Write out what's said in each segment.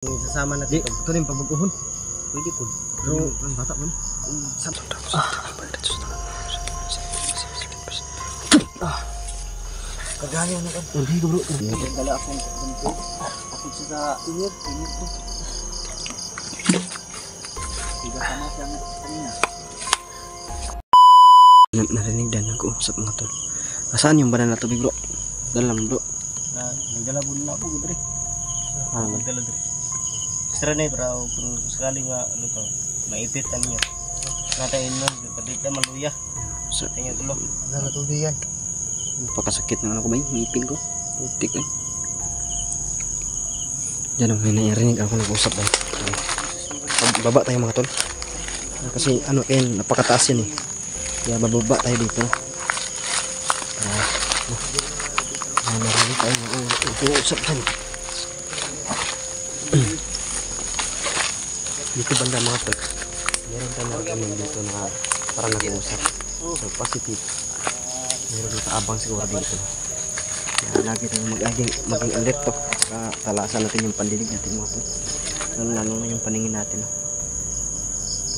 Sasama na dito. Ito rin pabaguhon. Pwede po. Pero ang bata mo. Kagaya na ka. Hindi ko bro. Dala akong ganito. Akit siya sa init. Init po. Hindi sama siya kanina. Narinig din nag-uusap mga tol. Asaan yung banana tubig bro? Dalam bro. Nagdala po na po bre. Nagdala bre. Extra na bro. Kung sakali nga ano to, maipit na niya. Natayin na, padita maluya. Sa tingin tulo. Nagdala tubig yan. Napakasakit ng ano ko ba yung ngipin ko. Putik eh. Diyan ang may narinig ako nag-uusap ba. Baba tayo mga tol. Kasi ano yan, napakataas yan eh. Kaya bababa tayo dito. Marami tayo nag-uusap tayo. Dito banda mga tol. Meron tayo narinig dito na parang nag-uusap. So positive. Meron dito abang siguro dito. Kaya lagi tayong maging alert to. Talasan natin yung pandinig natin mga tol. Lalo na yung paningin natin.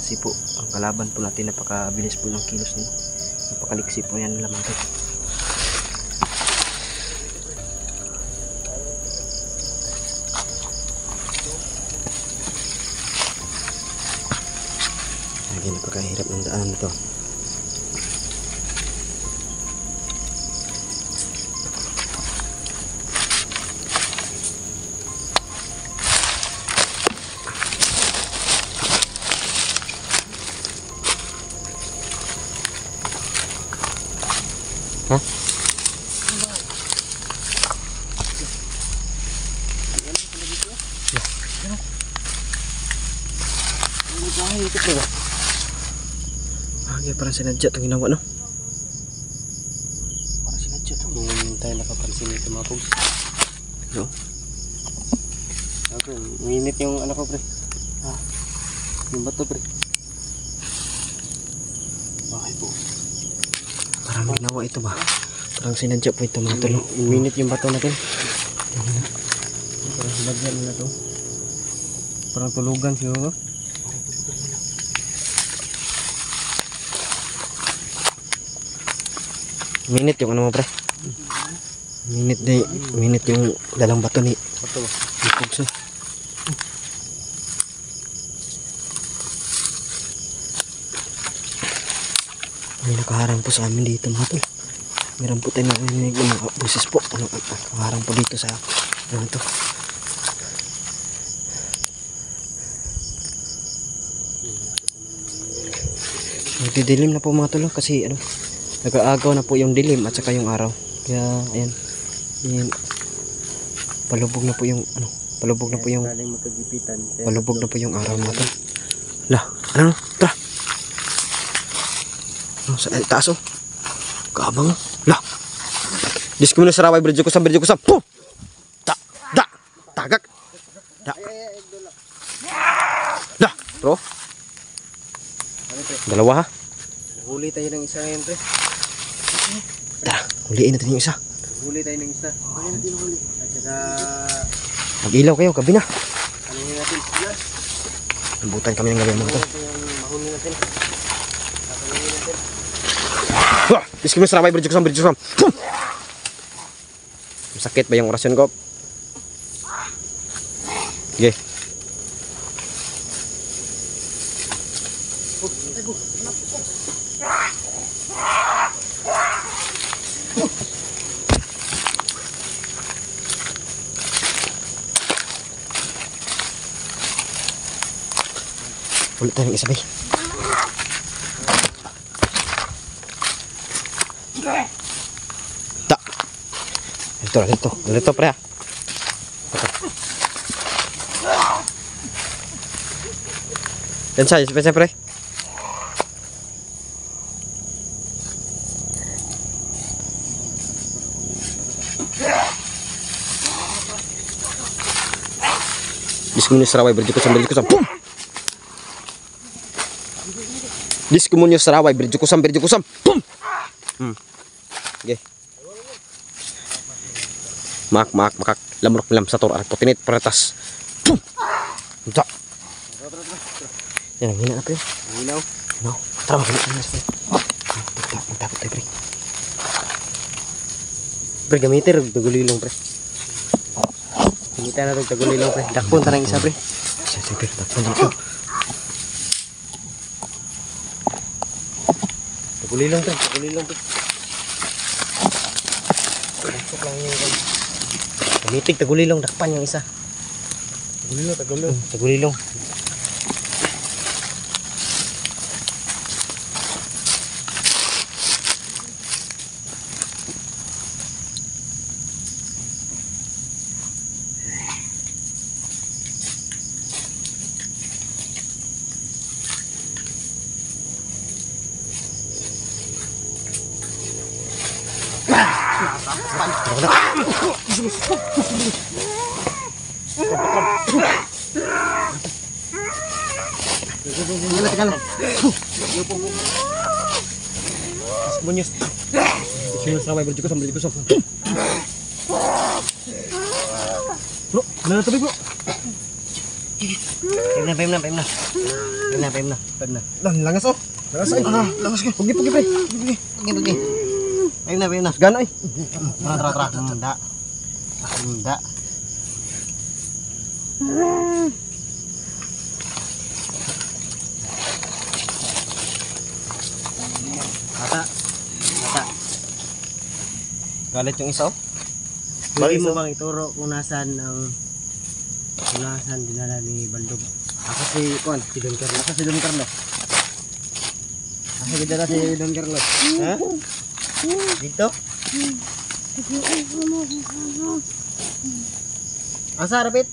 Kasi po ang kalaban po natin napakabilis po ng kilos niya. Napakaliksi po yan nila mga tol. Lagi napakahirap ng daan na to. Hah? Parang sinadya itong ginawa no? Parang sinadya ito. Ngayon tayo nakapansin ito mga pogs. No? Okay, minit yung ano ko pre. Yung bato pre. Bakit po? Parang may ginawa ito ba? Parang sinadya po ito mga tol. Minit yung bato natin. Parang sinadya nila to. Parang tulugan siguro. Minit yung ano mo pre? Minit yung dalang bato ni Bato ba? Pogs. May nakaharang po sa amin dito mga tol. Meron po tayo narinig ng mga buses po. Nakaharang po dito sa ano to. Magdidilim na po mga tol kasi ano, nag-aagaw na po yung dilim at saka yung araw. Kaya ayan. Ayan. Palubog na po yung ano, palubog na po yung araw mga tol. Lah, ano? Tara. Sa taas oh. Kaabang. Lah. Dis ko muna sa raway bridge ko sa. Pum. Tagak. Da. Lah, bro. Dalawa ha. Huli tayo ng isa ngayon pre. Tara, huliin natin yung isa. Huli tayo ng isa. Ano natin huli? At saka mag-ilaw kayo, gabi na. ano natin? Nabutan kami ng gabi mga tol. Mahuli natin. Kakawin natin. Wah, dis ko muna sa raway bridge ko sa. Pum. Sakit ba yung orasyon ko? Okay. Ulit tayo ng isa bay. Da. Dito pre ha. Yan siya pre. Diskumunyo saraway bridge ko sa. Pum. Diskumunyo saraway bridge ko sa. Pum. Okay. Makak lamrok lam sator at putinit peratas. Pum. Unsa? Yan, hina na pre. Ilaw. No. Tara magkita na pre. Magtapot tayo pre. Pre, gamitin rin tagulilong pre. Gamitin na rin tagulilong pre. Dakpon ta ng isa pre. Sige pre, dakpon dito. Tagulilong pre, tagulilong pre. Pasok lang yun. Gamitin tagulilong, dakpan yung isa. Tagulilong. Tagulilong. Bunyos. Sino sampai berjuka sambil dikusok. Bro, mana tadi, Bro? Pemna. Lah, langas oh. Langas ay. Langas ka. Pergi, pre. Pergi. Pemna. Gana ay. Tra. Enggak. Mata. Galit yung isa oh. Pwede mo bang ituro kung nasaan dinala ni Baldog? Ako si Don Carlos. Ako dinala si Don Carlos. Ha? Dito? Asa rapit?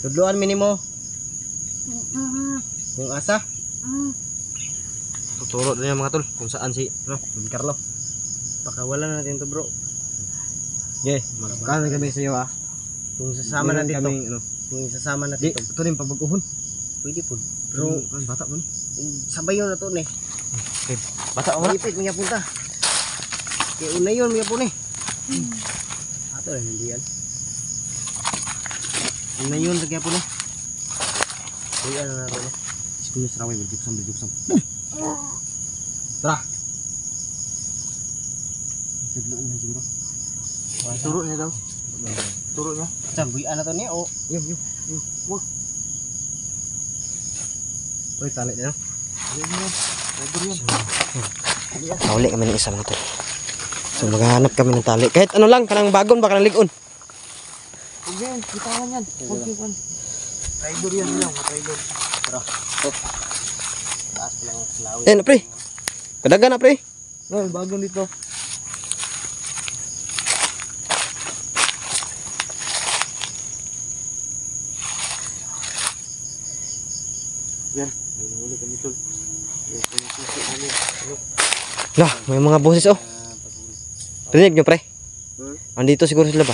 Tudluan minimo. Kung asa? Tuturo din yung mga tol kung saan si Don Carlo. Pakawalan na natin to bro. Magkano kami sa iyo ah. Kung sasama natin kami kung sasama natin to. Ito din pagbaguhon. Pwede po. Pero bata mo. Sabay yun na to ni. Okay. Bata mo na. Ipit mo punta. Kaya una yun mo po ni. Ato rin hindi yan. Una yun sa kaya po ni. Kaya ano na rin. Sikunin sa raway. Berjuksam. Tara. Tudloan na siguro. Turo niya daw. Turo niya. Sambuyan na to niya o. Yung. Wag. Uy, tali na. Tali kami ng isa mga tol. So maghahanap kami ng tali. Kahit ano lang, kanang bagon ba kanang ligon. Huwag yan, kitawan yan. Huwag yan. Traidor yan lang, traidor. Tara. Taas pa lang ang slawi. Na pre. Kadaga na pre. Bagon dito. Yan, may nahuli kami tol. Lah, may mga boses oh. Rinig nyo pre? Andito siguro sila ba?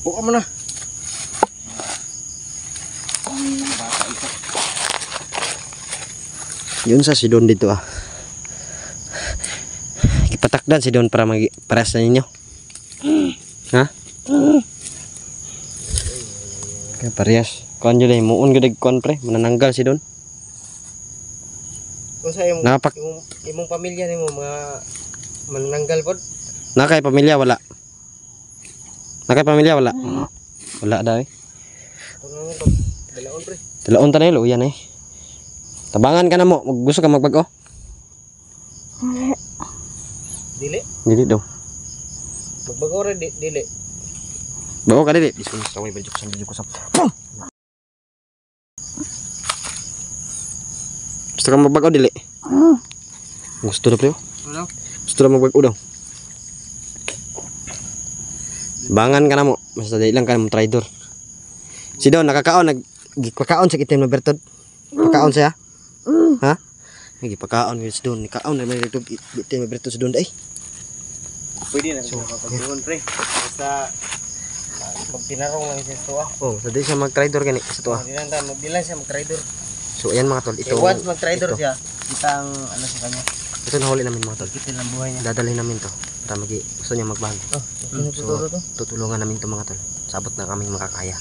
Buka mo na. Yun sa si Don dito ah. Patakdan si Don para pares na ninyo. Ha? Kaya parehas. Kuan yun muun gadag kuan pre. Manananggal si Don. Kung sa imong pamilya nimo mga manananggal pod? Nakay pamilya wala. Wala daw eh. Dalaon pre. Dalaon tanay lo yan eh. Tabangan ka na mo. Gusto ka magbago? Dili daw. Magbago ra dili. Bago ka dili. Biskuit sa way berjuksam. Gusto ka magbago dili? Gusto na pre. Ano? Gusto na magbago daw. Bangan ka na mo. Basta dili lang ka mo traidor. Si Don nakakaon nagpakaon sa itim na bertod. Pakaon siya. Ha? Nagipakaon si Don. Nikaon na may itim na bertod si Don dai. Pwede na siya kapag-doon pre. Basta pag tinarong lang siya sa tuwa. Oh, hindi siya mag-trader gani sa tuwa. Hindi lang siya mag-trader. So ayan mga tol, ito. Once mag-trader siya, kita ang ano sa kanya. Ito nahuli namin mga tol. Kita lang buhay niya. Dadalhin namin to. Para gusto niya magbago. Tinuturo to. Tutulungan namin to mga tol. Sabot na kaming makakaya.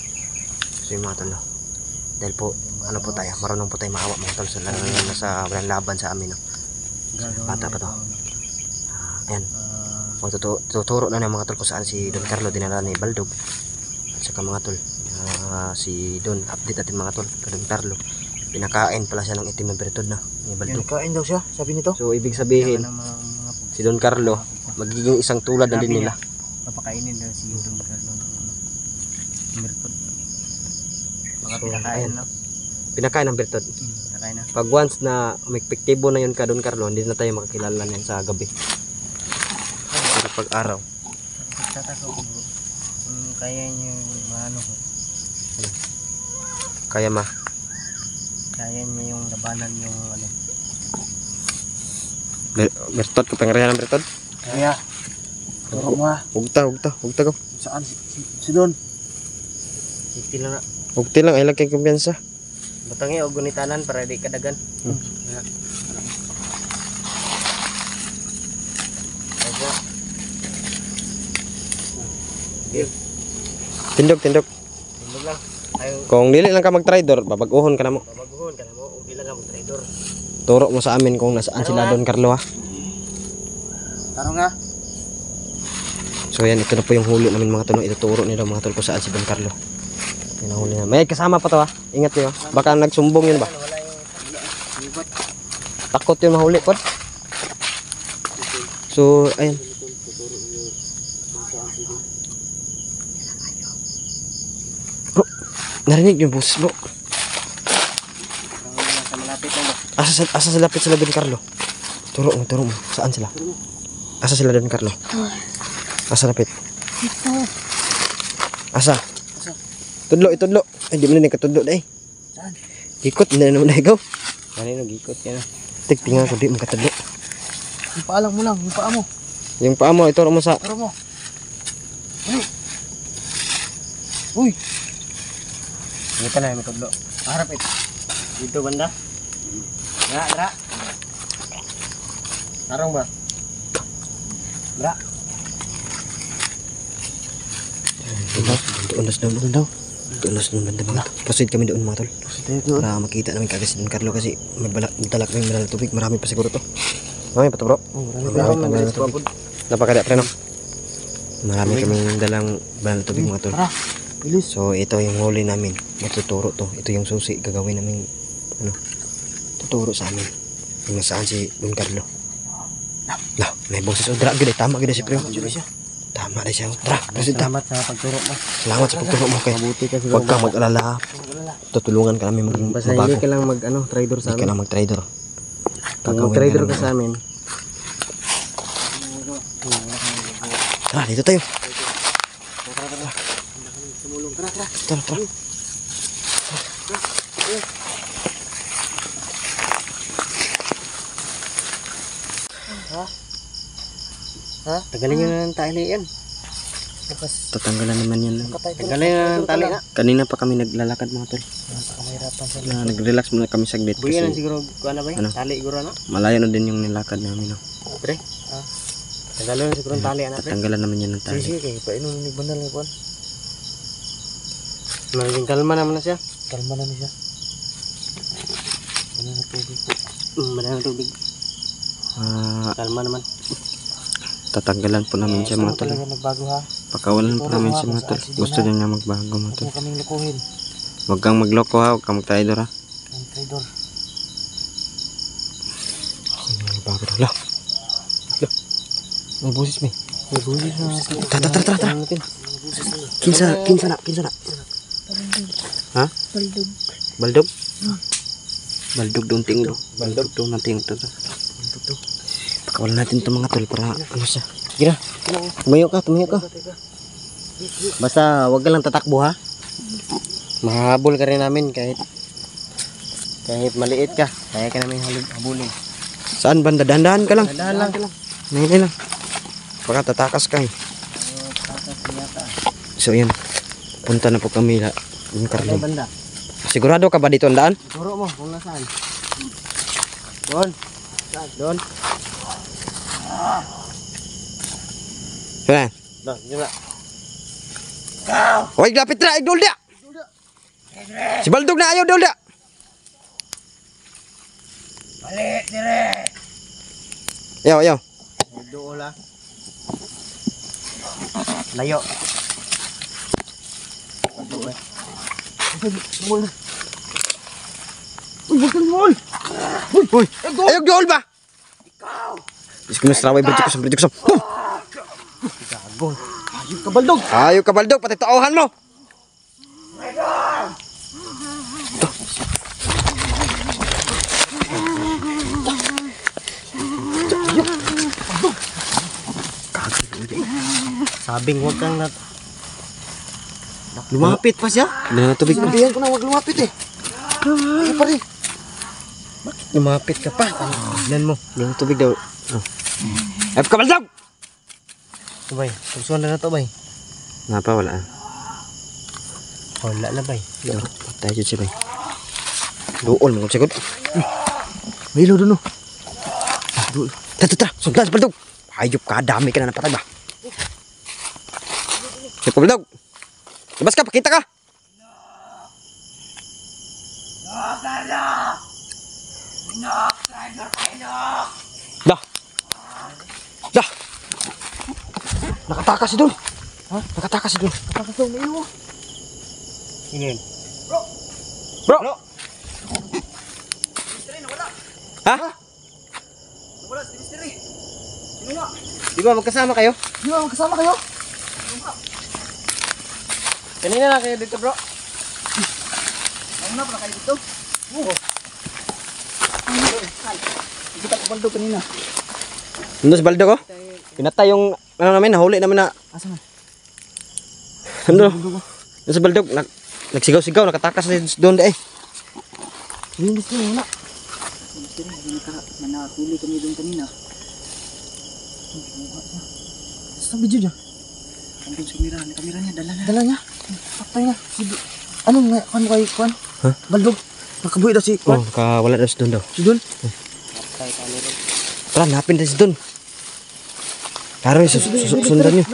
So yung mga tol. No? Dahil po, ano po tayo, marunong po tayo maawa mga tol. So lalo na nasa walang laban sa amin. No? Bata pa to. Ayan. Tuturo na ng mga tol kung saan si Don Carlo dinala ni Baldog. At saka mga tol, si Don, update natin mga tol, kay Don Carlo. Pinakain pala siya ng itim na bertod na ni Baldog. Kain daw siya, sabi nito. So ibig sabihin, si Don Carlo, magiging isang tulad na din nila. Papakainin daw si Don Carlo ng bertod. Mga So, pinakain, ayan. no? Pinakain ng bertod. Pinakain na. Pag once na may epektibo na yun ka Don Carlo, hindi na tayo makakilala niyan sa gabi. Pero pag araw, Nagtataka ko bro. Kung kaya niyo yung maano ko. Kaya niya yung labanan yung ano. bertod, kapangyarihan ng bertod. Kaya. Turo mo ha. Hugta ko. Saan si Don? Hindi lang na. Hugti lang, ay lang kay kumpiyansa. Batangi o gunitanan para di kadagan. Tindog. Tindog lang. Ayaw. Kung dili lang ka mag-trader, babaguhon ka na mo. Babaguhon ka na mo. Hindi lang ako trader. Turo mo sa amin kung nasaan sila Don Carlo ha. Taro nga. So yan, ito na po yung huli namin mga tol. Ituturo nila mga tol kung saan si Don Carlo. Yan ang huli na. May kasama pa to ha. Ingat nyo. Baka nagsumbong yun ba? Wala yung ibat. Takot yun mahuli po. So, ayan. Bro, narinig yung boses bro. Sa malapit mo. Asa sa lapit sila Don Carlo? Turo mo. Saan sila? Asa sila Don Carlo? Asa lapit? Asa? Tudlo. Ay, di mo na katudlo na eh. Saan? Gikot, hindi na naman nahigaw. Kanino gikot yan ah. Tingnan ko, di mo katudlo. Yung paa lang mo lang. Yung paa mo. Yung paa mo, ituro mo sa... Turo mo. Uy. Dito na yung tudlo. Harap ito. Dito banda. Dra. Tarong ba? Dra. Tulas doon banda mga tol. Proceed kami doon mga tol. Para makita namin kagad si Don Carlo kasi may dala kami ng tubig. Marami pa siguro to. Marami pa to bro. Marami pa tubig. Napakada pre no. Marami kaming dalang banal tubig mga tol. So ito yung huli namin. Matuturo to. Ito yung susi gagawin namin ano. Tuturo sa amin. Kung nasaan si Don Carlo. Lah, may boses o dra gid tama gid si pre. Tama rin siya. Tara, proceed ta. Salamat sa pagturo mo. Salamat sa pagturo mo kay. Mabuti ka siguro. Huwag kang mag-alala. Tutulungan ka namin maging Basta mabago. hindi ka lang trader sa Hindi ka amin. na mag-trader. Kung mag-trader ka sa amin. Tara, dito tayo. Tumulong. Tara. Tara. Ha? Tagalin nyo na ng tali yan. Bukas. Tatanggalan naman yan. Tagalin na ng tali na. Kanina pa kami naglalakad mga tol. Napakamahirapan sa Nag-relax muna kami saglit buyan na kasi siguro. Kuha na ba yun? Ano? Tali siguro na. malayo na din yung nilakad namin. No? Pre. Tagalin na siguro ng tali na. Pre. Tatanggalan naman yan ng tali. Sige. Painom ni Bandal ng kuhan. Maging kalma naman na siya. Kalma naman siya. Madala tubig. Madala tubig. Kalma naman. Tatanggalan po namin siya mga tol. Talaga nagbago ha. Pakawalan po namin siya mga tol. Gusto din niya magbago mga tol. Huwag mo kaming lukuhin. Huwag kang magloko ha. Huwag kang mag-trader ha. Ang trader. Bago daw. Lah. May busis may. May busis na. Tara. Kinsa na. Ha? Baldog. Baldog doon tingdo. Baldog doon nating ito. Pakawalan natin ito mga tol para ano siya. Gira. Tumayo ka. Basta wag ka lang tatakbo ha. Mahabol ka rin namin kahit maliit ka. Kaya ka namin habulin. Saan banda? Dahan-dahan ka lang. Dahan lang. Nahin lang. Baka tatakas ka eh. So yan. Punta na po kami yung Carlo. Banda. Sigurado ka ba dito ang daan? Turo mo kung nasaan. Doon. Doon. Yan. Doon, yun na. Hoy, lapit na, idol dia. Si Baldog na ayaw, idol dia. Balik, dire. Ayaw, ayaw. Doon lang. Layo. Uy, wag kang mall. Uy, ayaw, idol ba? Ikaw. Bis ko na straway, berjik ko. Gago. Ayun ka, Baldog. Ayaw ka, Baldog, pati tauhan mo. Sabing wag kang lumapit pa siya. Wala na tubig. Sinabihan ko na wag lumapit eh. Ay pa rin. Bakit lumapit ka pa? Ano mo? Wala na tubig daw. Oh. Ayaw ka, Baldog. Ito bay, pagsuan na to bay. Napa, wala. Wala na bay. Patay dyan siya, bay. Doon mo kung sigod. May ilo doon oh. Tara, suglas, Baldog. Hayop ka, dami ka na napatay ba? Sige po, Baldog. Labas ka, pakita ka. Dah. Dah. Nakatakas si Dun. Ha? Nakatakas si Dun. Tapos daw may ilo. Ingin. Bro. Ha? Wala si mystery. Sino nga? Di ba magkasama kayo? Di ba magkasama kayo? Kanina na kayo dito bro. Ano na pala kayo dito? Oo. Kita ko Baldog kanina. Ano si Baldog, oh? Pinatay yung, ano namin, nahuli namin na, Asa man? ano si Baldog, nagsigaw-sigaw, nakatakas doon eh. Yung mystery wala. Mystery, manahuli kami doon kanina. Sa video niya? Andun sa kamera niya, dala niya. Patay na. Ano nga, kung kayo, Kwan? Ha? Baldog. Nakabuhi daw si Oh, Kwan. wala daw si doon daw. Si Dun. Patay ka nito. Tara, lapin din si doon. Tara, sundan nyo.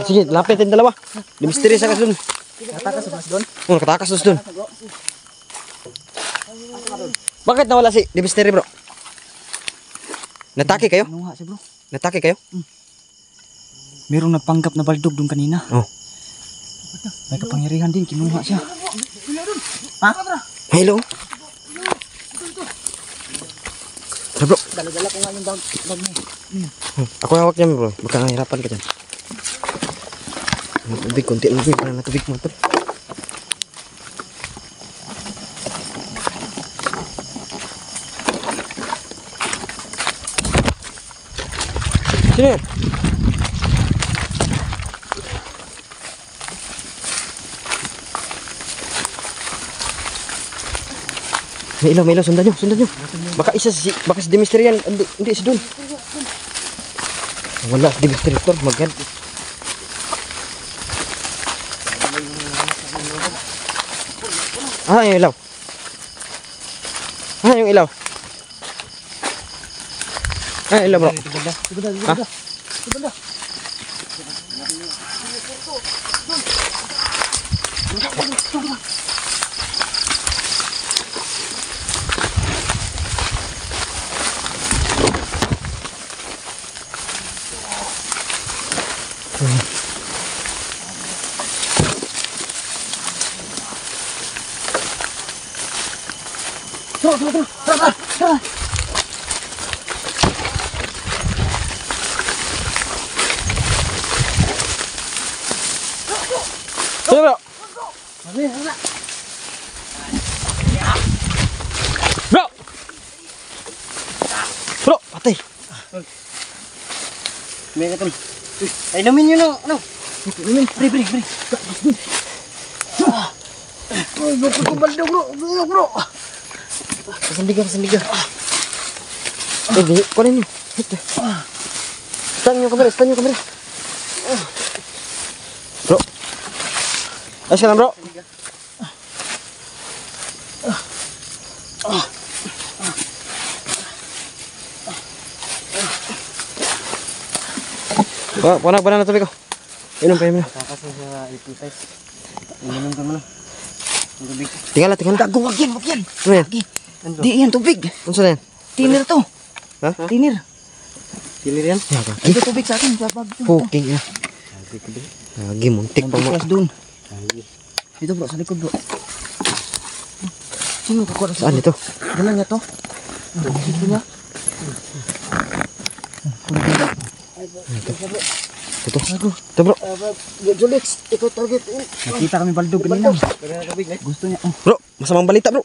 Sige, lapit din dalawa. Di mystery sa kasi doon. Nakatakas sa mas Dun. Oh, nakatakas daw si doon. Bakit nawala si Di mystery, bro? Natake kayo? Ano nga siya bro? Natake kayo? Merong nagpanggap na Baldog doon kanina. Oh. May kapangyarihan din, kinuha siya. Ha? Hello? Tara, bro. Dala-dala ko nga yung bag mo. Ako hawak niya, bro. Baka nahirapan ka dyan. Tubig, konti lang yun. Parang natubig mo ito. Sino yan? May ilaw, sundan nyo. Baka si Demister yan, hindi si Dun. Wala si Demister ito, magyan. Yung ilaw. Yung ilaw. Yung ilaw, bro. Ha? Tara. Sino, bro? Wala. Bro! Bro, patay. May katol. Ay, namin yun ang, ano? Namin, pre. Ay, loko ko Baldog bro. Pasandigan. Kunin nyo. Stand nyo kamera. Bro. Ayos ka lang, bro. Panak na tubig ko. Inom pa yun. Kakasya sa ipitay. Inom ka mo na. Ang tubig. Tingala. Gago, wag yan. Ano yan? Di yan tubig. Ano na yan? Tinir to. Ha? Tinir. Tinir yan? Ito tubig sa akin. Sa bag. Puking ya. Lagi muntik pa mo. Magbukas dun. Dito bro, sa likod bro. Sino kakuha sa Saan ito? Dala niya to. Dito niya. Ito. Ito bro. Julix, ikaw target. Nakita kami baldog kanina. Gusto niya. Bro, masamang balita bro.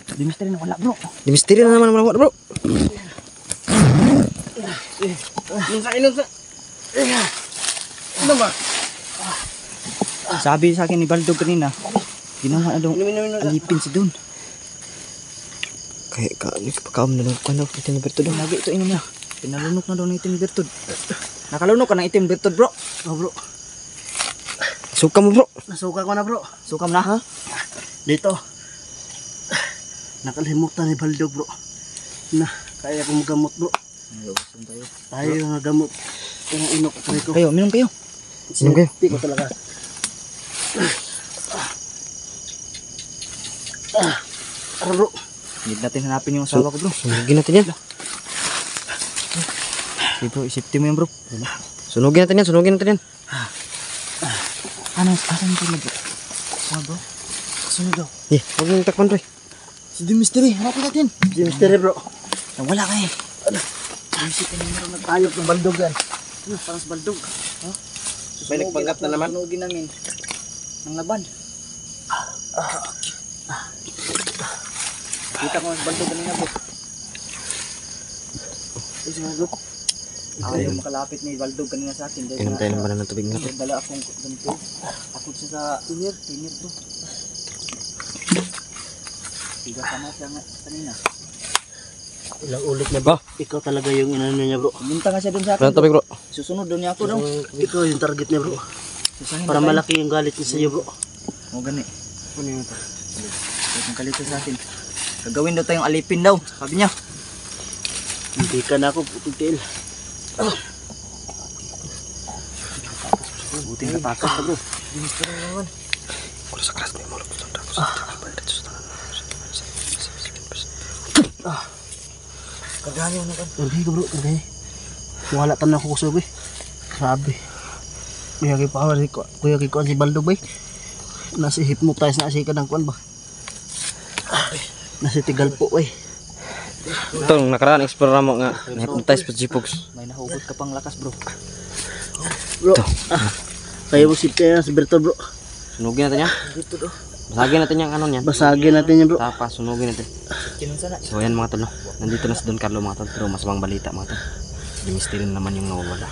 Di mystery na wala bro. Di misteri na naman wala bro. Inom sa. Ano ba? Sabi sa akin ni baldog kanina. Ginawa na daw. Alipin si Dun. Kaya pagkaam na lang ko na itim na bertod. Lagi ito inom niya. Pinalunok na daw ng itim bertod. Nakalunok ka ng itim bertod bro. Oh bro. Suka mo bro. Nasuka ko na bro. Sukam na ha? Dito. Nakalimutan ni Baldog bro. Na, kaya ko magamot bro. Tayo nga gamot. Kaya inok ko. Kayo, minum kayo. Inom kayo. Hindi ko talaga. Bro. Need natin hanapin yung asawa ko bro. Sunugin natin yan. Sige bro, isipti mo yan bro. Sunugin natin yan. Ano, asan yung tulad bro? Ano bro? Kasunod daw. Huwag yung takpan bro. Si The Mystery, hanapin natin. Si Mystery bro. Wala ka eh. Isipin na meron nagtayop ng Baldog yan. Ano, parang sa baldog. May nagpanggap na naman. Sunugin namin. Ng laban. Kita ko mas baldog kanina bro. Ay, sinagot. Ayaw makalapit ni Baldog kanina sa akin. Inom tayo ng banana tubig natin. Dala akong ganito. Takot siya sa tinir bro. Tiga sama siya nga kanina. Ilang ulit na ba? Ikaw talaga yung inano niya bro. Pumunta nga siya dun sa Banana akin. tubig bro. Susunod doon niya ako daw. Ikaw yung target niya bro. Susahin Para na tayo. malaki yung galit niya sa iyo bro. O gani. Kunin mo ito. Itong kalito sa akin. Gagawin daw tayong alipin daw. Sabi niya. Hindi ka na ako putigil. Buti natakas ka bro. Kurang sekeras nih mulut. Kagahan yun naman. Kargay ka bro, kargay. Wala tan ako kusog eh. Grabe. Kuya kay kuan si Baldog bay. Nasi hypnotize na si kadang kuan ba. Nasi tigal po eh. Itong nakaraan explore mo nga na-hypnotize pa si Pugs. May nahugot ka pang lakas bro. Bro. Kaya mo sip kaya si Bertol bro. Sunugin natin yan. Dito daw. Basagin natin yung ano niyan. Basagin natin yan bro. Tapos sunugin natin. Kinunsa na. So yan mga tol, no? Nandito na si Don Carlo mga tol, pero mas bang balita mga tol. Di mystery naman yung nawawala.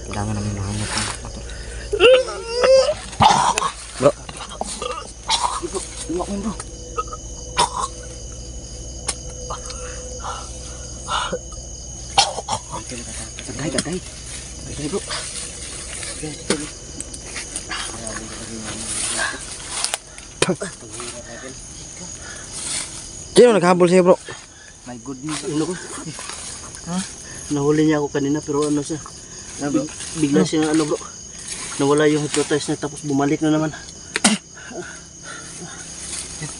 Kailangan namin mahanap mga tol. Bro, Luwak mo bro. Sagay. Sagay bro. sino naghabol sa'yo bro? My goodness. Ano ko? Ha? Nahuli niya ako kanina pero ano siya. Bigla siya ano bro. Nawala yung hypnotize niya tapos bumalik na naman.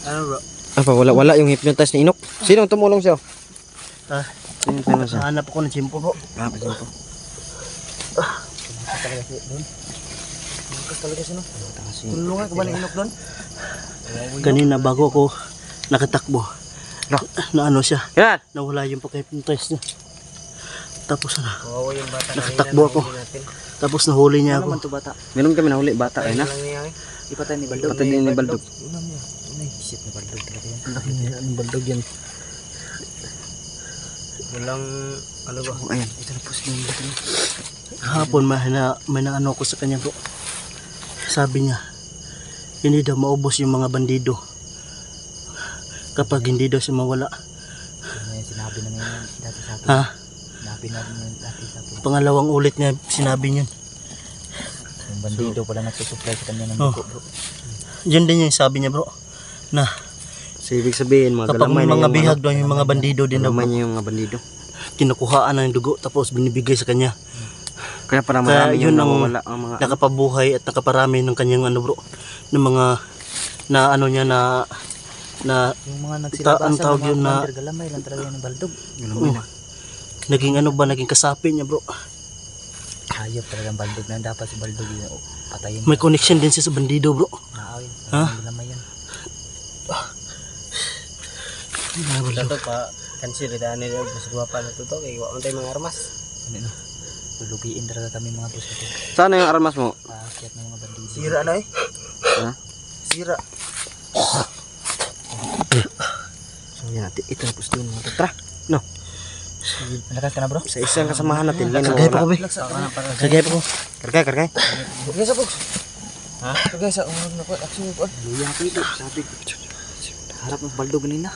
Ano bro? Apa, wala yung hypnotize ni Inok. Sino ang tumulong sa'yo? Ah, Sino ang siya? hanap ako ng chimpo bro. Ah, pasensya po. Bukas talaga siya no. Tulungan ka ba ng Inok doon? Kanina bago ako nakatakbo. Na ano siya. Yan! Nawala yung pagka-hypnotize niya. Tapos ano, Kawawa yung bata. nakatakbo ako. Tapos nahuli niya Ano ako. naman to bata? Meron kami nahuli, bata ay na. Ipatay ni Baldog. Patay din ni Baldog. Shit ni Baldog talaga yan. Ang laki niya, ang Baldog yan. Walang ano ba? Oh, ayan. Ito na po sila yung bata. Hapon may naano ko sa kanya bro. Sabi niya, hindi daw maubos yung mga bandido kapag hindi daw siya mawala. Sinabi na niya dati sa akin. Ha? Sinabi na niya dati sa akin. Pangalawang ulit niya sinabi niyan. Yung bandido pala nagsusupply sa kanya ng Oh. dugo bro. Yan din yung sabi niya bro, na So, ibig sabihin, mga Kapag galamay may na mga bihag doon, yung mga bandido din daw, galamay bro. niya yung mga bandido. Kinukuhaan ng dugo tapos binibigay sa kanya. Kaya para Kaya marami yun yung ang nawawala ang mga nakapabuhay at nakaparami ng kanyang ano bro, ng mga na ano niya na Yung mga ang nagsilabasan tawag ng mga yun na commander, galamay lang talaga yung baldog. galamay na. naging ano ba, naging kasapi niya bro. Hayop talagang baldog na dapat si baldog yun. Patayin. May connection din siya sa bandido bro. Naawin. Ha? Galamay yan. Dato pa consider daan nila mas guwapa na to kay wa man tay mga armas. Ano na? Lulubiin talaga kami mga boss ito. Sana yung armas mo? Paakyat ng mga bandido. Sira na eh. Ha? Sira. So yan natin, ito na pusto yung mga tatra. No, Malakas ka na bro? sa isang kasamahan natin, yan Kagaya pa ko nawawala. be. Kagaya pa ko. Kargay. Okay sa box. Ha? Okay sa umurog na ko action ko. Luya ko ito, sabi ko. Harap ng baldog kanina.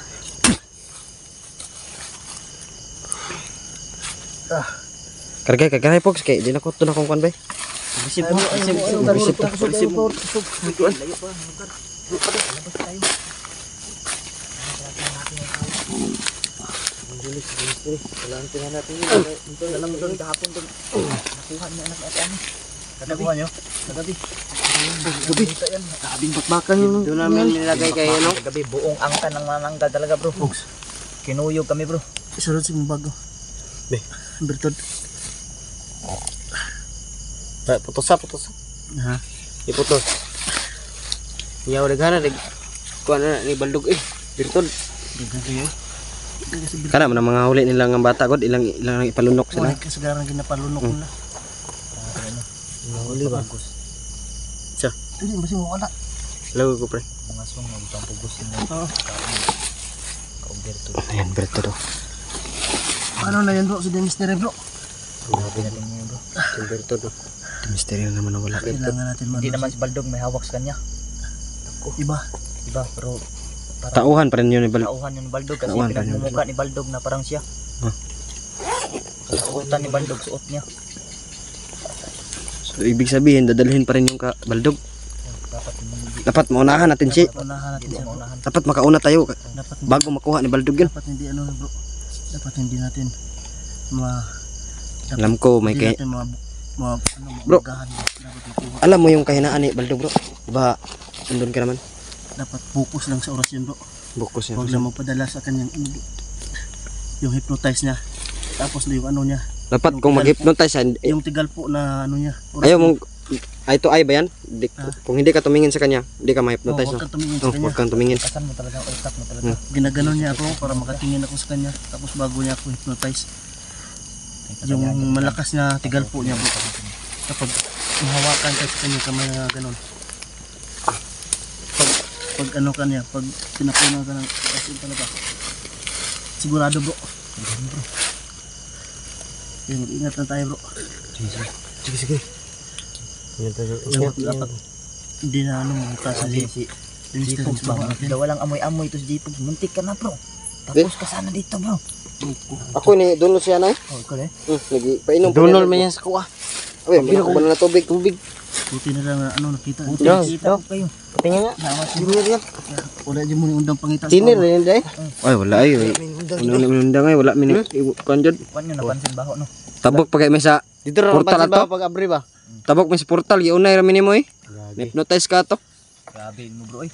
Kargay, Pogs. Kaya di na ko ito na kong kwan ba? Bisip mo. Bisip mo. Kagawa nyo? Kabing bakbakan yung doon namin nilagay kay ano. Gabi buong angkan ng mananggal talaga bro. Kinuyog kami bro. Isunod si mong bago. Be. Bertod. Putos. Ha? Iputos. Yaw dagana kuan na ni baldog birtod. Dagan kayo. Kana man ang mga huli nila nga bata god ilang ipalunok sila. Wala kasagaran ginapalunok ko na. Huli ba? Siya. Hindi ba si mo wala? Lago ko pre. Mga song magpampugos mo. Oo. Kaumberto. Ayan birtod. Paano na yan bro? Si Dennis Nere bro. Grabe natin ngayon bro. Birtod. Misteryo naman wala. Kailangan natin Hindi naman si Baldog may hawak sa kanya. Iba. Diba? Pero parang Tauhan pa rin yun ni baldog. tauhan yung Baldog kasi Tauhan pa yun. pinagmumukha ni Baldog na parang siya. Suotan ni Baldog, suot niya. So ibig sabihin dadalhin pa rin yung baldog. Dapat hindi. Dapat maunahan natin si. Unahan natin Hindi siya bro. maunahan. Dapat makauna tayo Dapat bago makuha ni baldog yun. dapat hindi ano bro. Dapat hindi natin dapat Alam ko may hindi kay natin Bro. magahan. Dapat makuha. alam mo yung kahinaan ni baldog bro. Diba andun ka naman. Dapat focus lang sa orasyon bro. Bukus niya. Huwag lang magpadala sa kanyang yung hypnotize niya. Tapos na yung ano niya. Dapat kung mag-hypnotize Yung tigal po na ano niya. ayaw mong eye to eye ba yan? Kung hindi ka tumingin sa kanya, hindi ka Oh, ma-hypnotize. huwag No? kang tumingin sa Oh, kanya. huwag kang tumingin. Kasan mo talaga, utak mo talaga. Ginaganon niya ako para makatingin ako sa kanya. Tapos bago niya ako hypnotize. Yung malakas na tigal po niya bro. Kapag mahawakan ka sa kanya kamay na ganon. Pag ano ka niya, pag pinapunan ka ng asin talaga. Sigurado bro. Kaya mag-ingat na tayo bro. Sige. Yan tayo. Dapat hindi na ano mukha sa Sabi si si Jipogs ba? Daw walang amoy-amoy to si Jipogs. Muntik ka na bro. Tapos ka sana dito bro. Ako ni Donald siya na Oh, ikaw eh. Nagpainom pa Donol man yan sa kuha. Ay, ko ba na tubig. Buti na lang na ano nakita. Yan. Kita ko kayo. Tingnan nga. Wala dyan mo yung undang pangita. Tinir rin day. Ay, wala ay. Wala ay. Wala min kuan jud. Kuan nyo napansin baho no. Tabok pa kay may sa Dito ra Portal pansin ba ato? pag abri ba? tabok may sa portal. Giunay ra minimo eh. Hypnotize ka to. Grabe mo bro eh.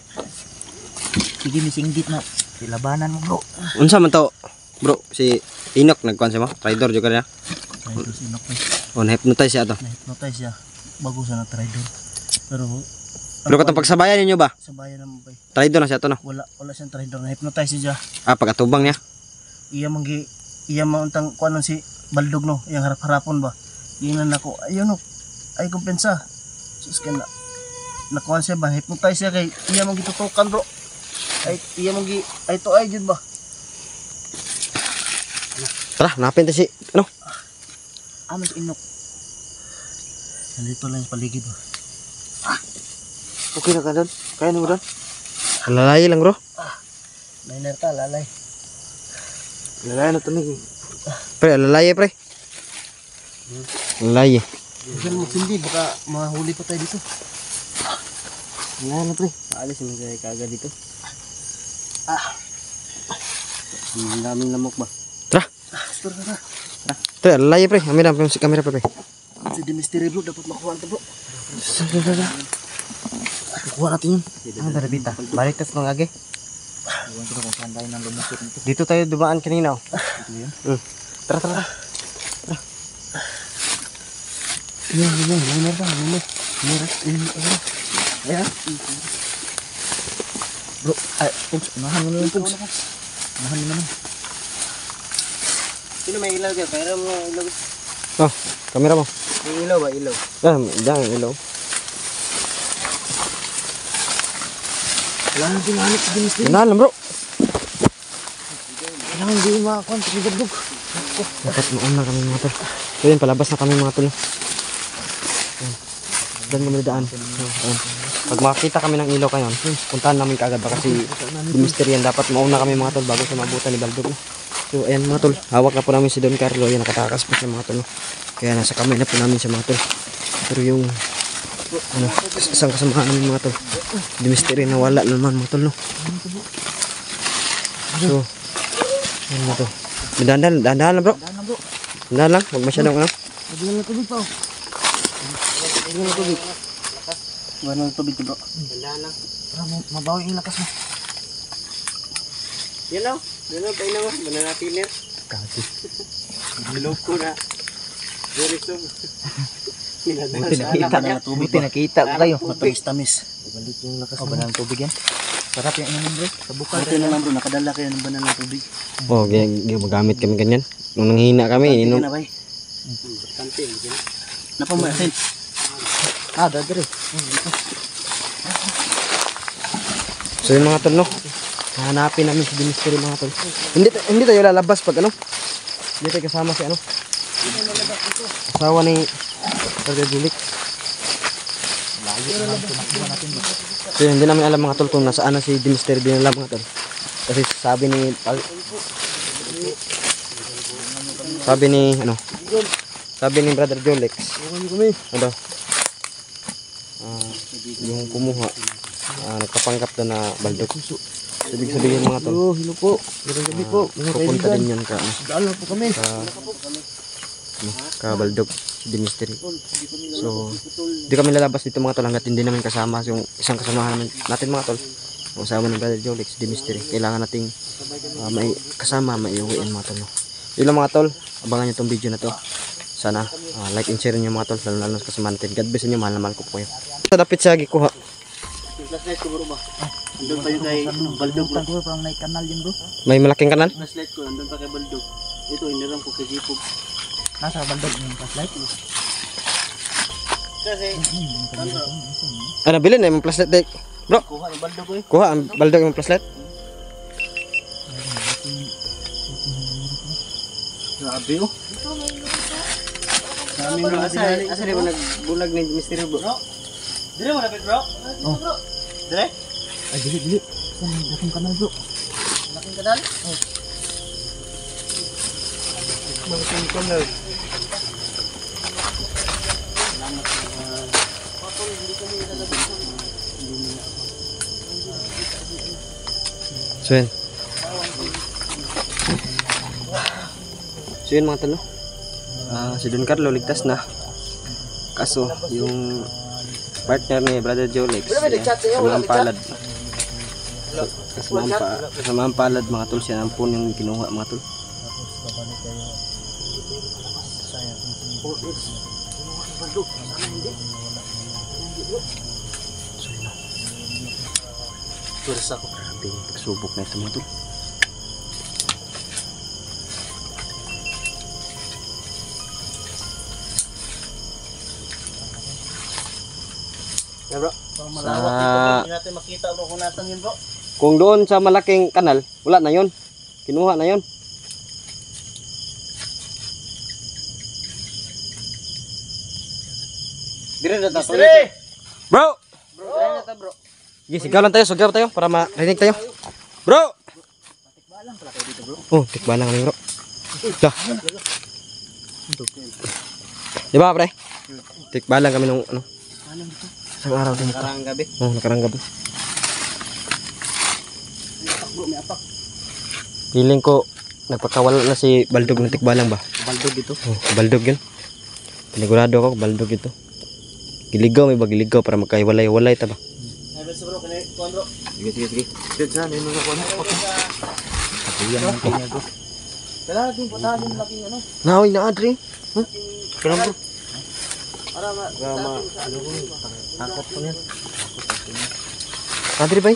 Sige misinggit na. Labanan mo bro. Unsa man to? Bro, si Inok nagkuan siya mo. Trader jud ka na. On hypnotize siya to. Na-hypnotize siya. Bago siya na-trader. Pero Pero katong pagsabayan ninyo ba? sa bayan naman ba? Trader na siya to no. Wala siyang trader. Na-hypnotize siya. Ah, pagkatubang niya. Iya mauntang kuanon si Baldog no. Yang harap-harapon ba? Iyan ako. Ayun no. Ay kumpensa. Sus ka na. Nakuha siya ba? Hypnotize siya kay iya mong gitutukan bro. Ay iya mong ay to ay jud ba? Tara, napin ta si ano? Amos inok. Nandito lang sa paligid ba? Okay na ka doon. Kaya mo doon. Lalay lang bro. Nainer ta lalay. Lalay na to ni. Pre, lalay pre. Lalay. Diyan magsindi baka mahuli pa tayo dito. Lalay na pre. Paalis mo kay kaga dito. Ang daming lamok ba? Tara. Store na. Pre, layo pre. Amin na si kamera pre. Si The Mystery bro, dapat makuha ito bro. Kuha natin yun. Ano tara bita? Balik tas mga age. Iwan ko na kung saan tayo nang lumusot nito. Dito tayo dumaan kanina oh. Ito yun. Tara tara. Meron ba? Ayan. Bro, ay, Pugs, unahan mo na yung Pugs. Unahan mo na. Sino may ilaw dyan? Kaya mo ilaw. Oh, kamera mo. May ilaw ba? Ilaw. Diyan ilaw. Wala nang ginamit si Dennis din. Manalam bro. Kailangan hindi makakuha. Pagdagdog. Dapat mauna kami mga tol. So yun, palabas na kami mga tol. Ayan. Diyan kami daan. Ayan. Pag makakita kami ng ilaw kayo, puntahan namin kaagad ba kasi The Mystery yan. Dapat mauna kami mga tol bago sa mabutan ni Baldog. So ayan mga tol, hawak na po namin si Don Carlo. Ayan, nakatakas po siya mga tol. Kaya nasa kamay na po namin siya mga tol. Pero yung ano, isang kasamahan namin mga tol, The Mystery na wala naman mga tol no. So ayan mga tol. Dahan-dahan lang bro. Dahan lang, huwag masyadong ano. Pagdagdog na tubig pa oh. Pagdagdog na tubig. Wala ng tubig bro. Ganda lang. Para mabawi yung lakas mo. Yan lang. Yan lang. Pain na mo. Mananatilir. Kasi. Bilog ko na. Very soon. Buti nakita na. Buti nakita ko kayo. Matamis-tamis. Balik yung lakas mo. Banal tubig yan. Sarap yung inumin bro. Sa bukal. Buti na lang bro, nakadala kayo ng banal na tubig. Oh, magamit kami ganyan. Nung nanghina kami, Hindi inom. na bay. Kantin. Napamasin. Dadari. So yun mga tol no. Hanapin namin si The Mystery mga tol. Hindi tayo lalabas pag ano. Hindi tayo kasama si ano. Asawa ni Brother Julik. So yun, hindi namin alam mga tol kung nasaan na si The Mystery din alam mga tol. Kasi sabi ni Brother Jolex. Ano? Yung kumuha nagpapanggap doon na Baldog. Ibig sabihin mga tol. Oh, hello po. Gabi po. Pupunta din yan ka Daan lang po kami. ka Baldog si The Mystery. So hindi kami lalabas dito mga tol hanggat hindi namin kasama yung isang kasamahan natin mga tol. Ang kasama ng Brother Jolex, The Mystery. Kailangan nating may kasama, maiuwiin mga tol. No? Yun lang mga tol. Abangan nyo itong video na to. Sana like and share nyo mga tol. Lalo sa kasama natin. God bless nyo. Mahal na mahal ko po kayo. Dapat siya gikuha. Flashlight ko bro ba? Andun pa yung kay Baldog bro. Bro, parang may kanal yun bro. May malaking kanal? Flashlight ko. Andun pa kay Baldog. Ito, hiniram ko kay Jipog. Nasa Baldog yung flashlight. Kasi, Ano, bilhin na yung flashlight dek. Bro, kuha yung Baldog ko eh. kuha ang Baldog yung flashlight. Grabe oh. Dami mo na sinali. Asa rin mo nagbulag ni Mystery bro? Dire mo napit bro? Oh. Dire? Ay, dili. Saan yung dating kanal bro? Malaking kadal? Oh. Malaking kanal. So yun. So yun mga talo. Si Don Carlo ligtas na. Kaso yung partner ni Brother Jolex kasamang palad. Kasamang palad mga tol. Siya ang pun yung kinuha mga tol. Pursa ko. Grabe yung pagsubok na ito mga tol. Yeah bro. Malawak dito. Hindi natin makita bro kung nasan yun bro. Kung doon sa malaking kanal, wala na yun. Kinuha na yun. Dire na tayo. Bro! Bro, dire na tayo bro. Sige, sigaw tayo para marinig tayo. Bro! Oh, tikbalang kami bro. Dah. Di ba pre? Tikbalang kami nung ano? Isang araw din. Nakarang gabi. Oh, nakarang gabi. bro, may apak. Feeling ko nagpakawala na si Baldog ng tikbalang ba? Baldog ito. Oh, Baldog yun. Panigurado ako, Baldog ito. Giligaw, may ba giligaw para magkahiwalay-walay ta ba? Ay, bro, bro, kuhan bro. Sige. Dito na, may mga kuwan. Ayan ang kanya bro. Kailangan natin putahan yung laking ano. Naoy na Adri. Kailan bro? Para Takot ko yan. Adri bay.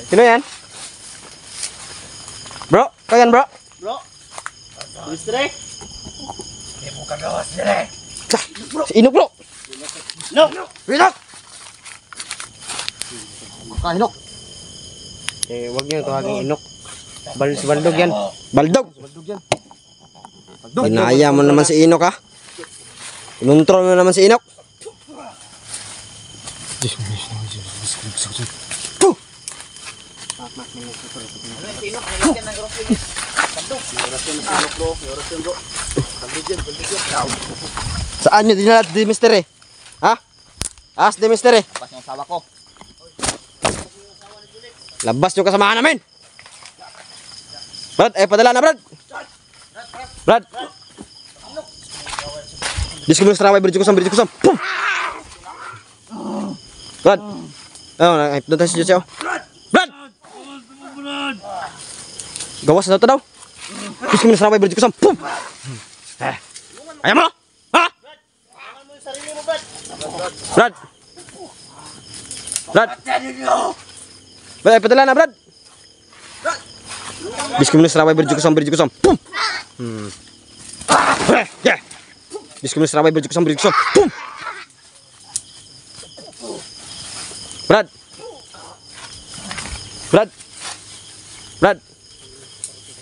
Sino yan? Bro, kayan bro. bro. Mistre? Si Inok bro. No! Inok! Inok. Wag niyo tawagin Inok. Si Baldog yan. Baldog! Inaya mo naman si Inok ha. Inuntrol mo naman si Inok. Saan nyo dinalat di mister eh? Ha? As di mister eh? Pas yung asawa ko. Labas yung kasamahan namin. Brad, padala na Brad. Brad. Diskumus raway berjuku sam. Pum. Brad. Oh, na-hypnotize siya siya. Brad. Gawas na ito daw. Diskumus raway berjuku sam. Pum. Ayaw mo? Ha? Brad. Brad, padala na Brad. Diskumus raway berjuku sam. Pum. Yeah. Diskumus raway berjuku sam. Pum. Brad.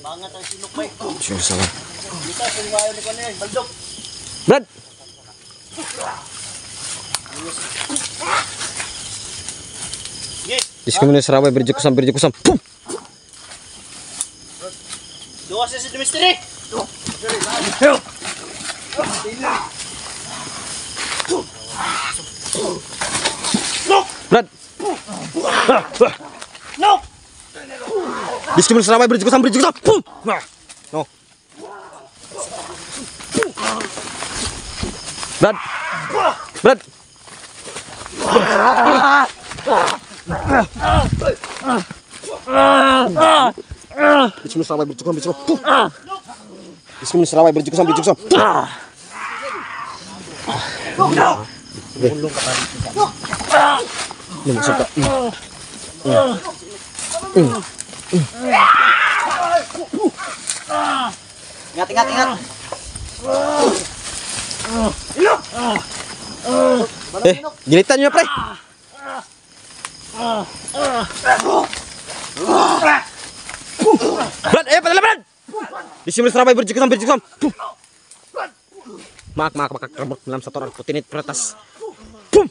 Bangat ang sinok bay. Sure salah. Kita kung mayo ni kanay, Baldog. Brad. Diskumus raway berjuku sam. Pum. Duwas sa si Mistre. Brad. No! Diskumus raway berjuku sam. Pum. No. Brad. Diskumus raway berjuku sam. Pum. Diskumus raway berjuku sam. Lumusok ka. Ingat. Gilitan nyo pre. Brad, padala Brad. Diskumus raway berjuku sam. Pum. Mak dalam satu orang putinit peratas. Pum.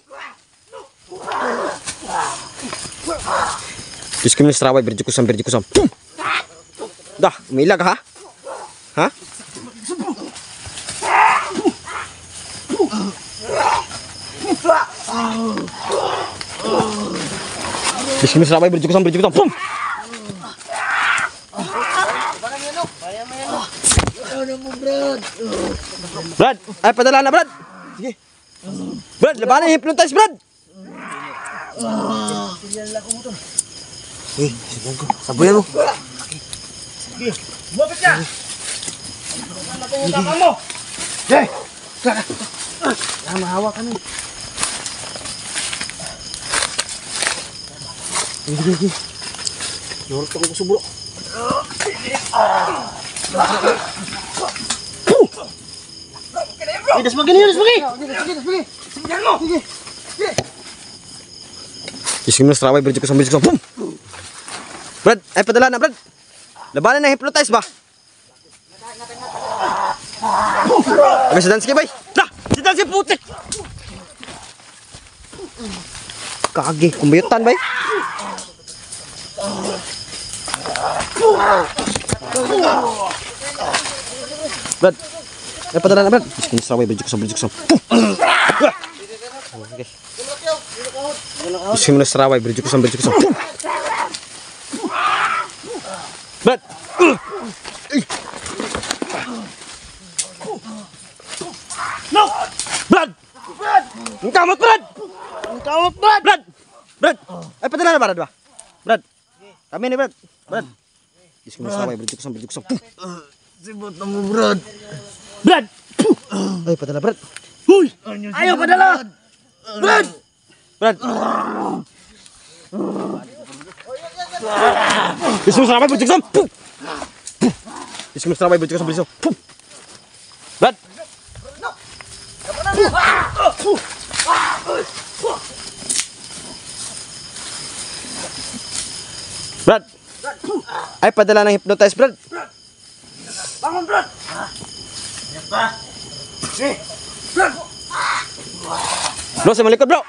Diskumus raway berjuku sam. Pum. Dah, umilag ha? Ha? Diskumus raway berjuku sam. Pum. Brad, padala na Brad. Sige. Brad, labanan yung hypnotize Brad. Sabuyan mo. Bumapit ka! Ano po yung kapang mo? Mahawa kami. Yorok ako kusubro. Das begini. Diskumus raway berjuku sam. Pum. Brad, padala na Brad. Labanan na hypnotize ba? Agak sedang sikit bay. Dah, sedang si putik. Kage, kumbuyutan bay. Brad, padala na Brad. Diskumus raway berjuku sam. Pum. Diskumus raway berjuku sam. Pum. Brad! No! Brad! Ang kamot, Brad! Ang kamot, Brad! Brad! Brad! Ay, padala na, Brad ba? Brad! Kami ni Brad. Brad! Diyos ko mo saway, Brad. Diyos ko. Sibot na mo, Brad. Brad! Ay, padala, Brad. Huy! Ayaw padala! Brad! Brad! Diyos ko mo saway, Brad. Diyos ko mo saway, Brad. Brad! Brad! Ay, padala ng hypnotize, Brad. Bangun, Brad! Yes, pa? Brad! Bro, sa malikod, bro.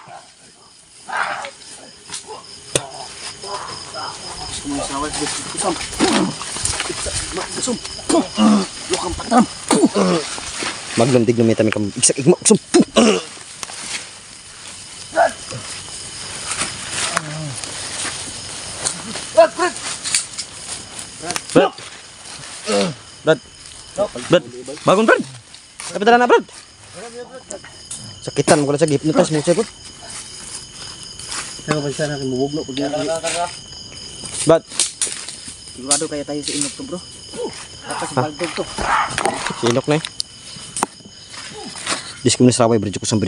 Sumasaway, kusam. Kusam. Lukang patam. Maglandig na may tami kang iksak igma. Kusum. Brad! Brad! Brad. Brad. Brad. Bangun, Brad. Ay, padala na, Brad. Sakitan mo ko na sa hypnotize mo, Chekot. Kaya ba siya natin mabuglo pag yan? Brad. Sigurado kaya tayo sa inok to, bro. Tapos baldog to. Sinok na eh. Diyos ko mo na saraway, Brad. Kusam.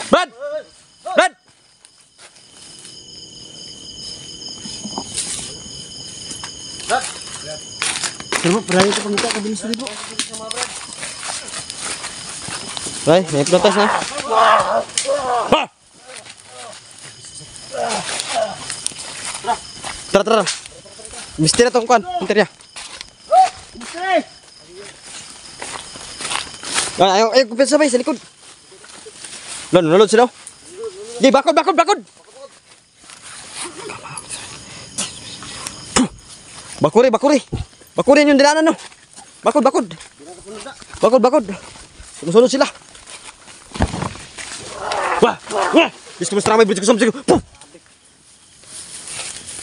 Brad! Brad! Pero berani ito pamita ko bilis dito. Ay, may hypnotize na. Ha! Tara. Misteri itong kuhan. Pinter niya. Misteri! Ayaw, kumpensa ba sa likod. Nalod sila. Di, bakod. Bakuri yung dinanan, no. Bakod. Sumusunod sila. Wah. Diyos ko mas ramay, Diyos ko.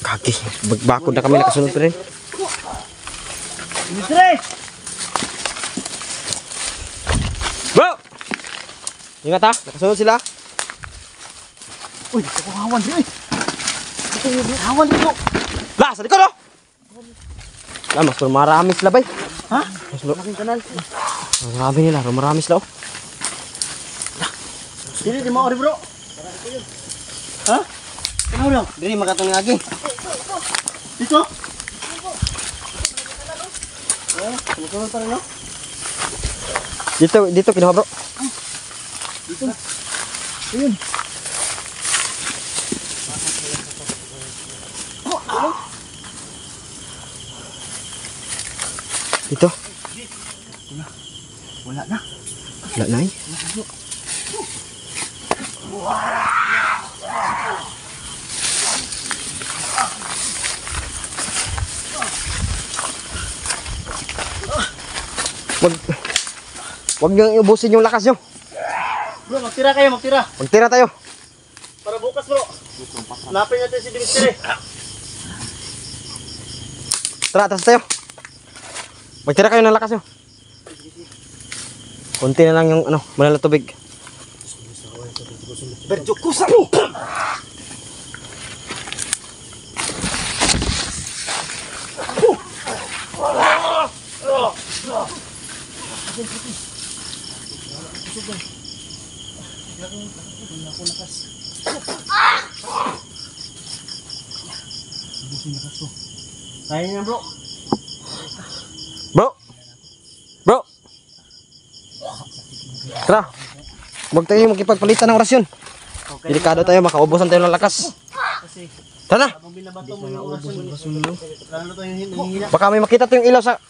Kaki, bakod na kami nakasunod pa rin. Misteri! Bro! Ingat ha, nakasunod sila. Uy, ako hawan dito eh. Hawan dito. Lah, sa likod, oh! Mas marami sila, bay. Ha? Mas malaking kanal. Marami nila, marami sila, oh. Dili, di maori bro. Ha? Ano lang? Dili, makatong lagi. Dito? Sumusunod pa rin, no? Dito, kinuha, bro. Dito. Ayun. Dito. Wala na. Wala na, eh. Wag nyo ubusin yung lakas nyo. Bro, magtira kayo, magtira. Magtira tayo. Para bukas bro. Hanapin natin si Dimitri. Tara, atas tayo. Magtira kayo ng lakas nyo. Kunti na lang yung malala tubig. Berjukusan. Kaya niya bro. Bro. Tara. Huwag tayo makipagpalitan ng orasyon. Delikado tayo, makaubusan tayo ng lakas. Tara na. Habang binabato mo yung orasyon mo. Lalo tayo hinihila. Baka may makita tayong ilaw sa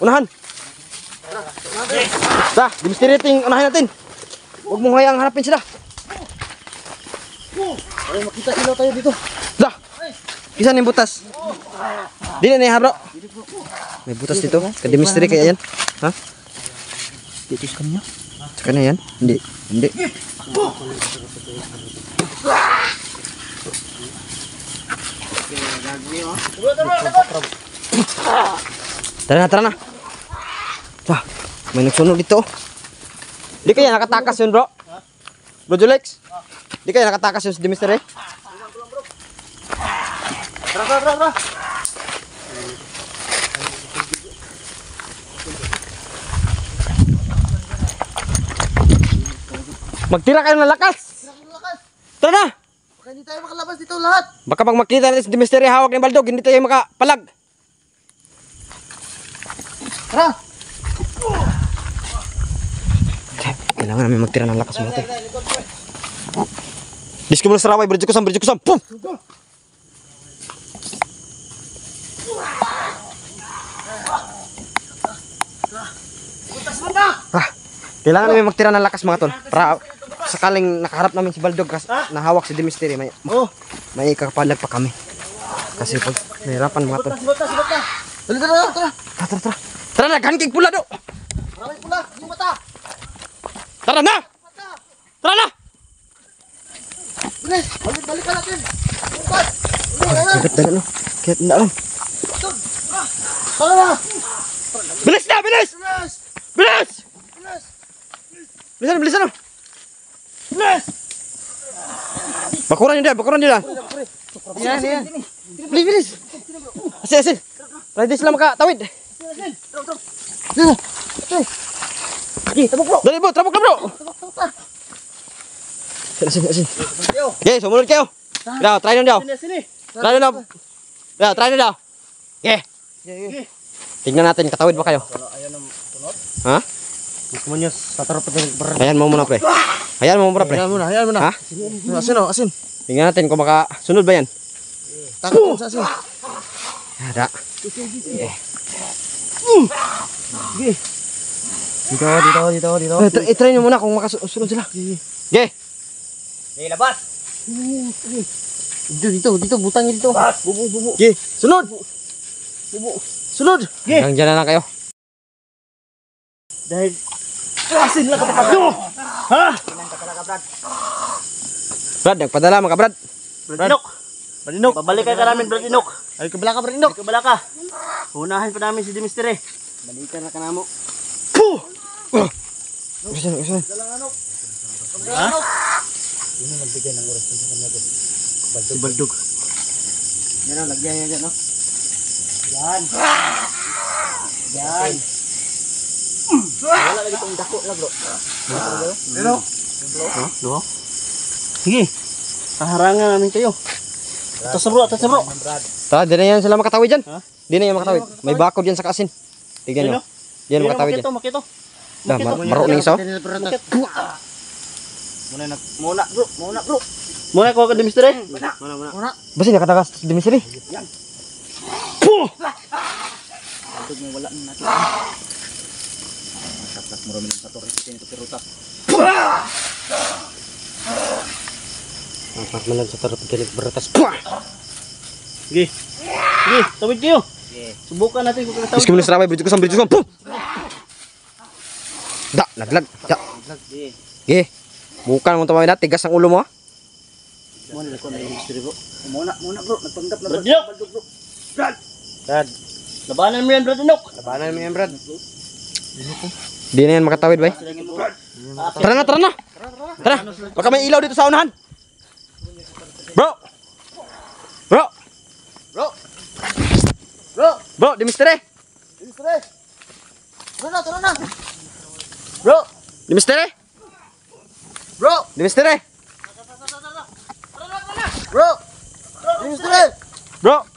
unahan. Tara, dimistiri yung unahin natin. Huwag mong hayang harapin sila. Para makita ilaw tayo dito. Tara. Isa na yung butas. Di na ha, bro. May butas dito. Kadimistiri kaya yan. Ha? Dito sa kanya. Tsaka na yan? Hindi. Hindi. Tara na, tara na. Ah, may nagsunod dito. Di kaya nakatakas yun, bro? Bro Julex? Di kaya nakatakas yun si Demister eh? Tara. Magtira kayo ng lakas! Tara na! Baka hindi tayo makalabas dito lahat. Baka pag makita natin si Demister hawak ng baldog, hindi tayo makapalag. Tara. Kailangan namin magtira ng lakas mga ito. Diski mo na saraway, bridge ko sam. Pum! Kailangan namin magtira ng lakas mga tol. Para sakaling nakaharap namin si Baldog na hawak si Demister, may kakapalag pa kami. Kasi pag nahirapan mga tol. Tara. Tara na, gankig pula do! Maraming pula, yung mata. Tara na! Tara na! Bilis, balik ka natin. Bukas. Sakit na no? Kaya tandaan. Tara na. Bilis na! Bilis! Bilis! Bilisan na! Bilis. Bakuran nyo dyan! Yan. Bilis! Asin! Ready sila makatawid! Tabok bro. Dali bro! Trabok na bro! Asin! Okay, sumunod kayo! Daw, try nyo daw! Sini. Try nyo daw! Okay! Tignan natin, katawid ba kayo? Ha? Kumanyos, tatarap pa din. Hayaan mo muna pre. Hayaan mo muna pre. Hayaan mo na. Ha? Asin. Tingnan natin kung makasunod ba yan. Takot sa asin. Ada. Dito. I-try nyo muna kung makasunod sila. Okay! Labas! Dito, butangin dito. Bubu. Okay! Sunod! Sunod. Hanggang dyan na lang kayo. Dahil asin lang kapatid. Ha? Brad, nagpadala mga Brad. Bradinok! Pabalikan ka namin, Bradinok! Ay, kabala ka, Bradinok. Kabala ka! Unahan pa namin si Demister eh. Balikan na ka na mo. Usan. Ha? Si Baldog. Yan o, lagyan niya dyan, no? Yan. Wala lagi itong dako na, bro. Pero? Duho? Sige. Kaharangan namin kayo. Atas na bro. Tara, di na yan sila makatawid dyan. Ha? Di na yan makatawid. May bakod yan sa kaasin. Tignan nyo. Di yan makatawid dyan. Makito. Maruning isa. Muna bro. Muna ko ka Demister eh. Muna. Basi nakatakas si Demister eh. Baldog mo wala na natin. Tapos marami ng sator ito piruta. Ang pagmalag sa tarot kilig beratas. Sige, tawid kayo. Subukan natin kung kakatawid. Diski mo na saraway, bridge ko sam. Pum! Da, naglag. Da. Okay. Bukan mo tumawid na, tigas ang ulo mo ha. Muna ko na yung Demister bro. Muna bro, nagpanggap na bro. Bradinok! Baldog bro. Brad. Labanan mo yan, Bradinok. Labanan mo yan, Brad. Di na yan makatawid ba? Tara na. Tara. Baka may ilaw dito sa unahan. Bro, Demister eh. Tara na. Demister eh. Bro. Demister eh. Bro. Demister. Bro.